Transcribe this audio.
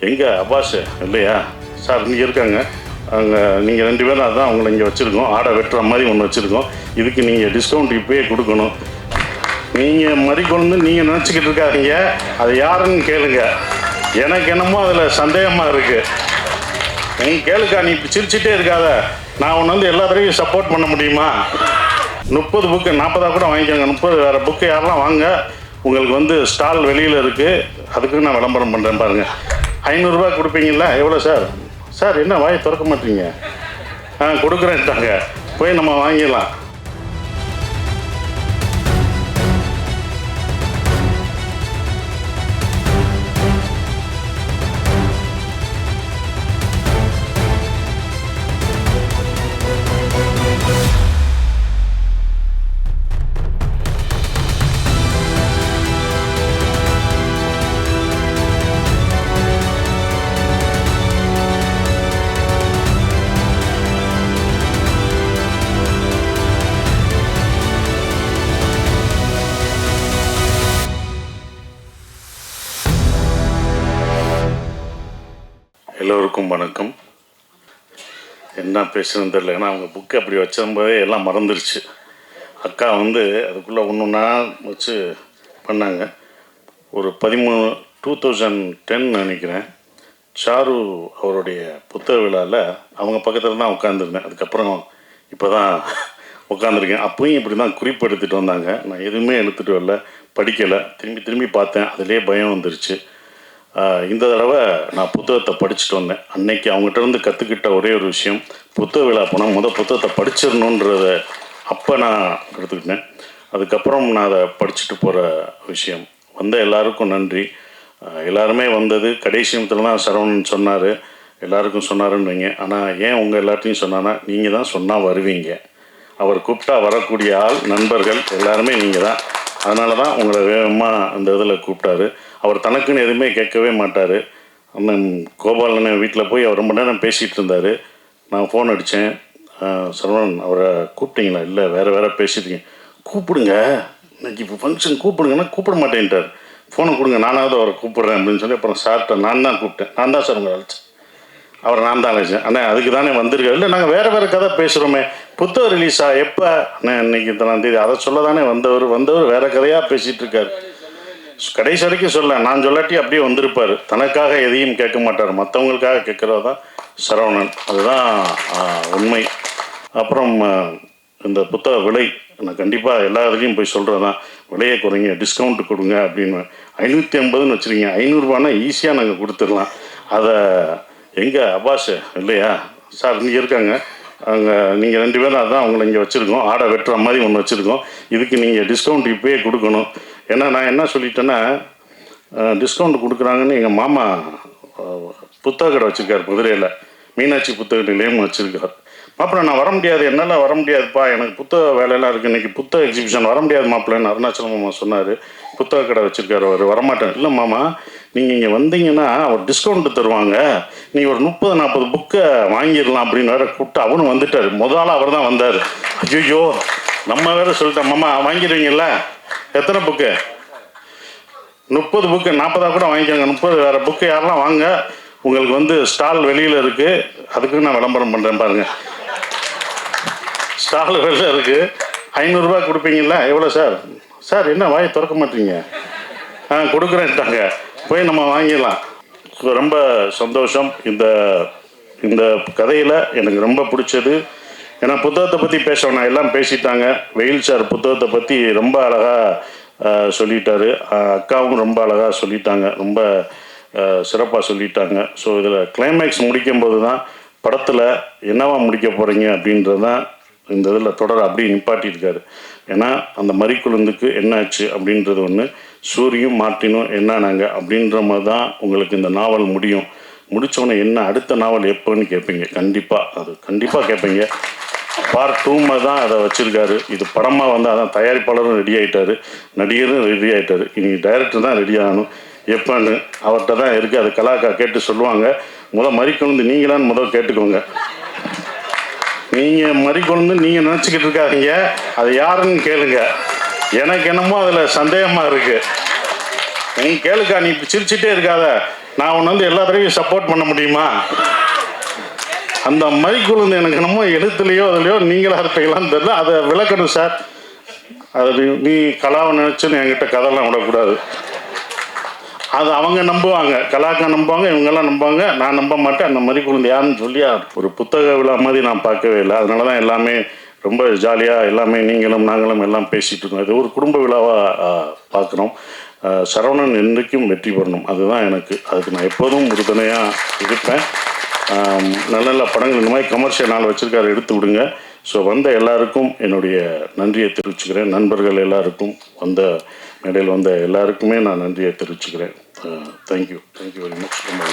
எங்கே அப்பாஸ் இல்லையா சார்? இங்கே இருக்காங்க. அங்கே நீங்கள் 2 பேரும் அதான் அவங்கள இங்கே வச்சுருக்கோம். ஆடை வெட்டுற மாதிரி ஒன்று வச்சுருக்கோம். இதுக்கு நீங்கள் டிஸ்கவுண்ட் இப்போயே கொடுக்கணும். நீங்கள் மறிக்கொண்டு நீங்கள் நினச்சிக்கிட்டு இருக்காதீங்க. அது யாருன்னு கேளுங்க. எனக்கு என்னமோ அதில் சந்தேகமாக இருக்குது. நீ கேளுக்கா, நீ இப்படி சிரிச்சிட்டே இருக்காத. நான் ஒன்று வந்து எல்லா தடவையும் சப்போர்ட் பண்ண முடியுமா? 30 புக்கு 40 கூட வாங்கிக்கோங்க. 30 வேறு புக்கு யாரெல்லாம் வாங்க. உங்களுக்கு வந்து ஸ்டால் வெளியில் இருக்குது. அதுக்கு நான் விளம்பரம் பண்ணுறேன் பாருங்கள். 500 ரூபா கொடுப்பீங்களா? எவ்வளோ சார்? சார் என்ன வாயை திறக்க மாட்டீங்க? கொடுக்குறேன்ட்டாங்க. போய் நம்ம வாங்கிடலாம். எல்லோருக்கும் வணக்கம். என்ன பேசுகிறேன்னு தெரியல. ஏன்னா அவங்க புக்கு அப்படி வச்சும்போதே எல்லாம் மறந்துருச்சு. அக்கா வந்து அதுக்குள்ளே ஒன்றுன்னா வச்சு பண்ணாங்க. ஒரு 2010 நினைக்கிறேன், சாரு அவருடைய புத்தக விழாவில் அவங்க பக்கத்தில் தான் உட்காந்துருந்தேன். அதுக்கப்புறம் இப்போ தான் உட்காந்துருக்கேன். அப்பவும் இப்படி தான் குறிப்பு எடுத்துகிட்டு வந்தாங்க. நான் எதுவுமே எடுத்துகிட்டு வரல, படிக்கலை. திரும்பி பார்த்தேன். அதிலே பயம் வந்துருச்சு. இந்த தடவை நான் புத்தகத்தை படிச்சுட்டு வந்தேன். அன்னைக்கு அவங்ககிட்ட இருந்து கற்றுக்கிட்ட ஒரே ஒரு விஷயம், புத்தக விழா போனால் புத்தகத்தை படிச்சிடணுன்றத அப்போ நான் எடுத்துக்கிட்டேன். அதுக்கப்புறம் நான் அதை படிச்சுட்டு போகிற விஷயம். வந்த எல்லாருக்கும் நன்றி. எல்லாருமே வந்தது கடைசி நிமிஷத்தில் தான் சரவணன் சொன்னார், எல்லாருக்கும் சொன்னாருன்றீங்க. ஆனால் ஏன் உங்கள் எல்லாத்தையும் சொன்னான்னா, நீங்கள் தான் சொன்னால் வருவீங்க. அவர் கூப்பிட்டா வரக்கூடிய ஆள், நண்பர்கள் எல்லாருமே நீங்கள் தான். அதனால தான் உங்களை வேகமாக அந்த இதில் கூப்பிட்டாரு. அவர் தனக்குன்னு எதுவுமே கேட்கவே மாட்டார். அண்ணன் கோபாலனை வீட்டில் போய் அவர் ரொம்ப நேரம் பேசிகிட்டு இருந்தார். நான் ஃபோன் அடித்தேன், சரவணன் அவரை கூப்பிட்டீங்களா? இல்லை, வேறு பேசியிருக்கீங்க. கூப்பிடுங்க, இன்னைக்கு இப்போ ஃபங்க்ஷன் கூப்பிடுங்கன்னா கூப்பிட மாட்டேன்ட்டார். ஃபோனை கொடுங்க, நானாவது அவரை கூப்பிட்றேன் அப்படின்னு சொல்லி அப்புறம் சார்கிட்ட நான் தான் கூப்பிட்டேன். நான் தான் சார் உங்களை அழைச்சேன். அவரை நான் தான் அழைச்சேன். அண்ணா அதுக்கு தானே வந்திருக்காரு. இல்லை, நாங்கள் வேறு கதை பேசுகிறோமே. புத்தகம் ரிலீஸா எப்போ? அண்ணா இன்னைக்கு 3 அதை சொல்ல தானே வந்தவர் வேறு கதையாக பேசிகிட்டு இருக்கார். கடைசி வரைக்கும் சொல்ல, நான் சொல்லாட்டி அப்படியே வந்திருப்பார். தனக்காக எதையும் கேட்க மாட்டார், மற்றவங்களுக்காக கேட்குறது தான் சரவணன். அதுதான் உண்மை. அப்புறம் இந்த புத்தக விலை நான் கண்டிப்பாக எல்லா இதுலேயும் போய் சொல்கிறது தான், விலையை குறைங்க, டிஸ்கவுண்ட் கொடுங்க அப்படின்னு. 550ன்னு வச்சுருக்கீங்க, 500 ரூபானா ஈஸியாக நாங்கள் கொடுத்துடலாம். அதை எங்கே அப்பாஸ் இல்லையா சார்? இங்கே இருக்காங்க. அங்கே நீங்கள் 2 பேரும் அதான் அவங்கள இங்கே வச்சுருக்கோம். ஆடை வெட்டுற மாதிரி ஒன்று வச்சுருக்கோம். இதுக்கு நீங்கள் டிஸ்கவுண்ட் இப்போயே கொடுக்கணும். ஏன்னா நான் என்ன சொல்லிட்டேன்னா, டிஸ்கவுண்ட் கொடுக்குறாங்கன்னு எங்கள் மாமா புத்தக கடை வச்சுருக்கார் மதுரையில். மீனாட்சி புத்தக நிலையம் வச்சுருக்கார். மாப்பிள்ளை நான் வர முடியாது, என்னால் வர முடியாதுப்பா, எனக்கு புத்தக வேலையெல்லாம் இருக்குது, இன்றைக்கி புத்தக எக்ஸிபிஷன், வர முடியாது மாப்பிள்ளைன்னு அருணாச்சலம் மாமா சொன்னார். புத்தக கடை வச்சுருக்காரு அவர். வரமாட்டேன். இல்லை மாமா, நீங்கள் இங்கே வந்தீங்கன்னா அவர் டிஸ்கவுண்ட்டு தருவாங்க, நீங்கள் ஒரு 30-40 புக்கை வாங்கிடலாம் அப்படின்னு வேறு கூப்பிட்டு அவனும் வந்துட்டார். முதல்ல அவர் தான் வந்தார். ஐயோ நம்ம வேறு சொல்லிட்டோம். மாமா வாங்கிடுவீங்கல்ல? எத்தனை புக்கு? 30 புக்கு 40 கூட வாங்கிக்கோங்க. 30 வேறு புக்கு யாரெல்லாம் வாங்க. உங்களுக்கு வந்து ஸ்டால் வெளியில் இருக்குது. அதுக்கு நான் விளம்பரம் பண்ணுறேன் பாருங்கள். ஸ்டால் வெளியில் இருக்குது. 500 ரூபா கொடுப்பீங்களா? எவ்வளோ சார்? சார் என்ன வாயை திறக்க மாட்டீங்க? கொடுக்குறேன்ட்டாங்க. போய் நம்ம வாங்கிடலாம். ரொம்ப சந்தோஷம். இந்த கதையில் எனக்கு ரொம்ப பிடிச்சது. ஏன்னா புத்தகத்தை பற்றி பேசணும், எல்லாம் பேசிட்டாங்க. வெயில் சார் புத்தகத்தை பற்றி ரொம்ப அழகாக சொல்லிட்டாரு. அக்காவும் ரொம்ப அழகாக சொல்லிட்டாங்க, ரொம்ப சிறப்பாக சொல்லிட்டாங்க. ஸோ இதில் கிளைமேக்ஸ் முடிக்கும்போது தான் படத்தில் என்னவா முடிக்க போகிறீங்க அப்படின்றது தான் இந்த இதில் தொடர அப்படியே நிப்பாட்டியிருக்காரு. ஏன்னா அந்த மறிக்குழுந்துக்கு என்னாச்சு அப்படின்றது ஒன்று, சூரியும் மார்ட்டினும் என்னானாங்க அப்படின்ற மாதிரி தான் உங்களுக்கு இந்த நாவல் முடியும். முடித்தோடனே என்ன அடுத்த நாவல் எப்போன்னு கேட்பீங்க. கண்டிப்பாக கேட்பீங்க. பார்ட் 2 தான் அதை வச்சுருக்காரு. இது படமாக வந்து அதான் தயாரிப்பாளரும் ரெடி ஆகிட்டார், நடிகரும் ரெடி ஆகிட்டார். இனி டைரக்டர் தான் ரெடி ஆகணும். எப்போன்னு அவர்கிட்ட தான் இருக்குது. அது கலாக்கா கேட்டு சொல்லுவாங்க. மறிக்குழுந்து நீங்களான்னு கேட்டுக்கோங்க. நீங்கள் மறிக்குழுந்து நீங்கள் நினச்சிக்கிட்டு இருக்காதீங்க. அது யாருன்னு கேளுங்க. எனக்கு என்னமோ அதில் சந்தேகமாக இருக்குது. நீ கேளுக்கா, நீ இப்படி சிரிச்சிட்டே இருக்காத. நான் உன்னை வந்து எல்லா தடவையும் சப்போர்ட் பண்ண முடியுமா? அந்த மறிக்குழுந்து எனக்கு என்னமோ எழுத்துலையோ அதுலையோ நீங்களாக இருப்பீங்களான்னு தெரியல. அதை விளக்கணும் சார். அது நீ கலாவை நினச்சுன்னு என்கிட்ட கதைலாம் விடக்கூடாது. அது அவங்க நம்புவாங்க, கலாக்கா நம்புவாங்க, இவங்கெல்லாம் நம்புவாங்க, நான் நம்ப மாட்டேன். அந்த மறிக்குழுந்து யாருன்னு சொல்லி ஒரு புத்தக விழா மாதிரி நான் பார்க்கவே இல்லை. அதனால தான் எல்லாமே ரொம்ப ஜாலியாக எல்லாமே நீங்களும் நாங்களும் எல்லாம் பேசிகிட்டு இருக்கோம். இது ஒரு குடும்ப விழாவாக பார்க்குறோம். சரவணன் என்றைக்கும் வெற்றி பெறணும், அதுதான் எனக்கு. அதுக்கு நான் எப்போதும் உறுதுணையாக இருப்பேன். நல்ல நல்ல படங்கள் இந்த மாதிரி கமர்ஷியல் நாள் வச்சுருக்காரு, எடுத்து விடுங்க. ஸோ வந்த எல்லாருக்கும் என்னுடைய நன்றியை தெரிவிச்சுக்கிறேன். நண்பர்கள் எல்லாருக்கும், வந்த மேடையில் வந்த எல்லாருக்குமே நான் நன்றியை தெரிவிச்சுக்கிறேன். Thank you very much. ரொம்ப